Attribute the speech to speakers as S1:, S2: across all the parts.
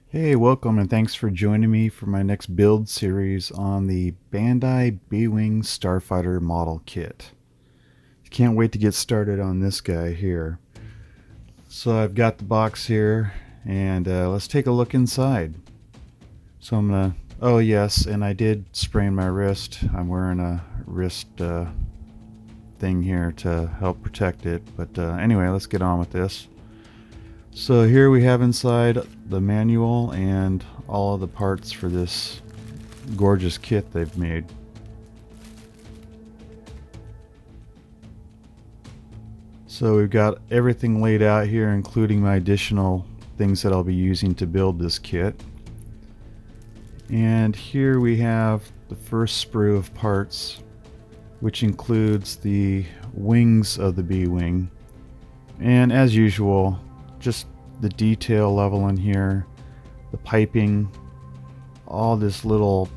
S1: Hey, welcome and thanks for joining me for my next build series on the Bandai B-Wing Starfighter model kit. Can't wait to get started on this guy here. So I've got the box here and let's take a look inside. So I'm gonna, oh yes, and I did sprain my wrist. I'm wearing a wrist thing here to help protect it. But anyway, let's get on with this. So here we have inside the manual and all of the parts for this gorgeous kit they've made. So we've got everything laid out here, including my additional things that I'll be using to build this kit. And here we have the first sprue of parts, which includes the wings of the B-Wing. And as usual, just the detail level in here, the piping, all this little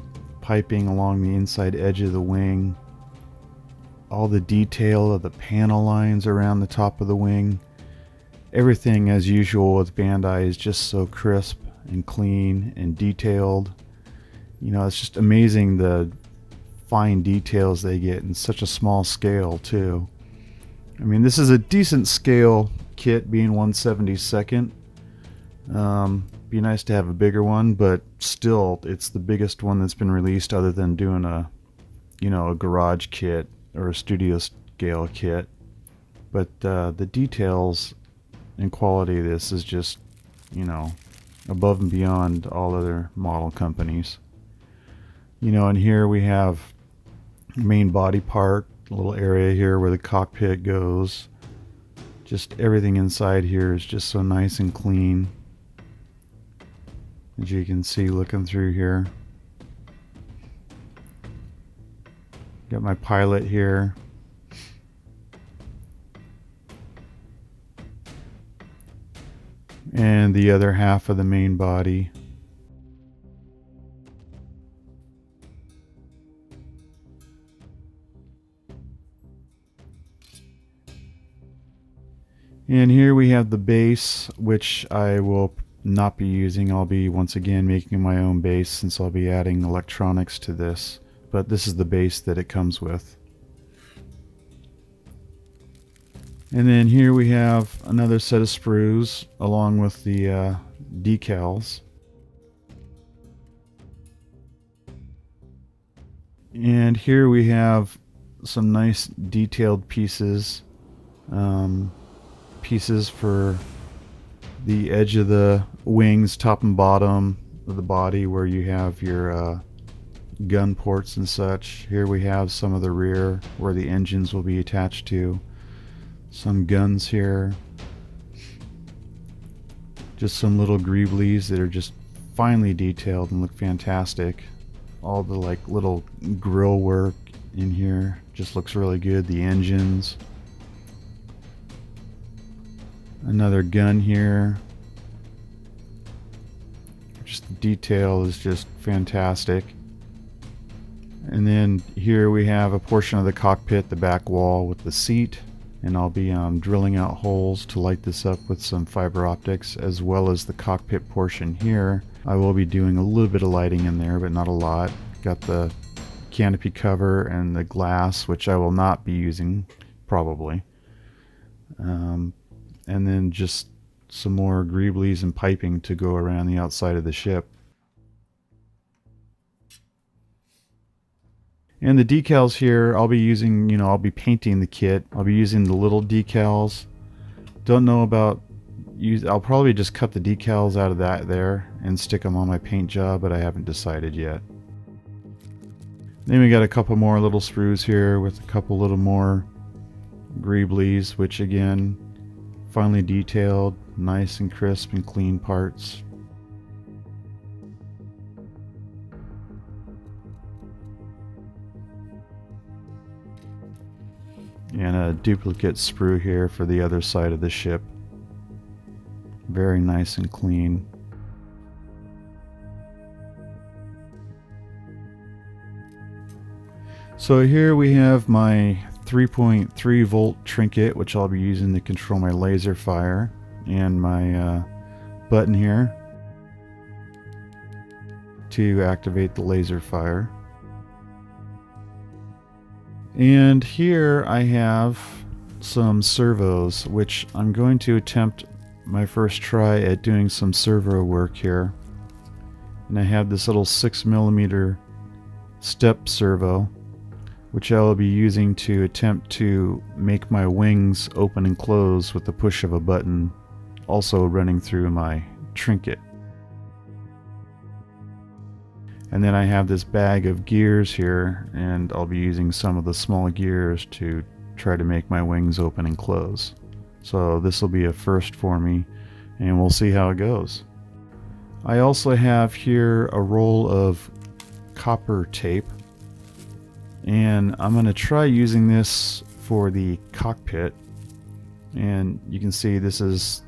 S1: piping along the inside edge of the wing, all the detail of the panel lines around the top of the wing. Everything, as usual with Bandai, is just so crisp and clean and detailed. You know, it's just amazing the fine details they get in such a small scale too. I mean, this is a decent scale kit, being 1/72. Be nice to have a bigger one, but still, it's the biggest one that's been released, other than doing a garage kit or a studio scale kit. But the details and quality of this is just, above and beyond all other model companies. And here we have main body part, a little area here where the cockpit goes. Just everything inside here is just so nice and clean, as you can see looking through here. Got my pilot here. And the other half of the main body. And here we have the base, which I will not be using. I'll be once again making my own base, since I'll be adding electronics to this. But this is the base that it comes with. And then here we have another set of sprues along with the decals. And here we have some nice detailed pieces. Pieces for the edge of the wings, top and bottom of the body, where you have your gun ports and such. Here we have some of the rear where the engines will be attached to. Some guns here. Just some little greeblies that are just finely detailed and look fantastic. All the little grill work in here just looks really good. The engines. Another gun here. Just the detail is just fantastic. And then here we have a portion of the cockpit, the back wall with the seat, and I'll be drilling out holes to light this up with some fiber optics, as well as the cockpit portion here. I will be doing a little bit of lighting in there, but not a lot. Got the canopy cover and the glass, which I will not be using probably. And then just some more greeblies and piping to go around the outside of the ship. And the decals here, I'll be using, I'll be painting the kit. I'll be using the little decals. Don't know about I'll probably just cut the decals out of that there and stick them on my paint job, but I haven't decided yet. Then we got a couple more little sprues here with a couple little more greeblies, which again, finely detailed, nice and crisp and clean parts. And a duplicate sprue here for the other side of the ship. Very nice and clean. So here we have my 3.3 volt trinket, which I'll be using to control my laser fire, and my button here. to activate the laser fire. And here I have some servos, which I'm going to attempt my first try at doing some servo work here. And I have this little 6mm step servo, which I will be using to attempt to make my wings open and close with the push of a button, also running through my trinket. And then I have this bag of gears here, and I'll be using some of the small gears to try to make my wings open and close. So this will be a first for me, and we'll see how it goes. I also have here a roll of copper tape, and I'm going to try using this for the cockpit. And you can see this is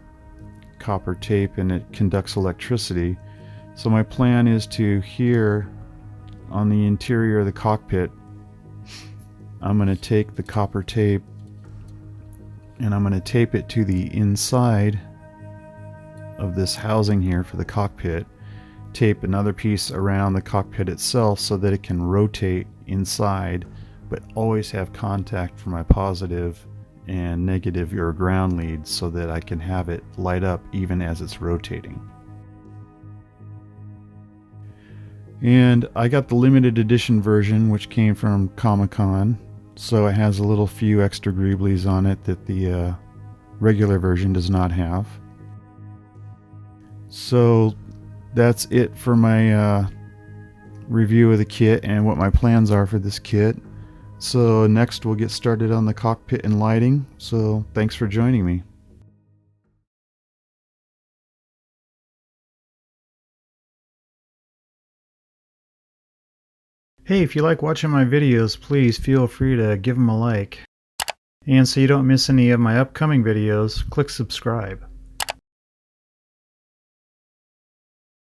S1: copper tape and it conducts electricity. So my plan is to, here on the interior of the cockpit, I'm going to take the copper tape and I'm going to tape it to the inside of this housing here for the cockpit. Tape another piece around the cockpit itself so that it can rotate inside, but always have contact for my positive and negative or ground leads so that I can have it light up even as it's rotating. And I got the limited edition version, which came from Comic-Con, so it has a little few extra greeblies on it that the regular version does not have. So that's it for my review of the kit and what my plans are for this kit. So next we'll get started on the cockpit and lighting. So thanks for joining me. Hey, if you like watching my videos, please feel free to give them a like. And so you don't miss any of my upcoming videos, click subscribe.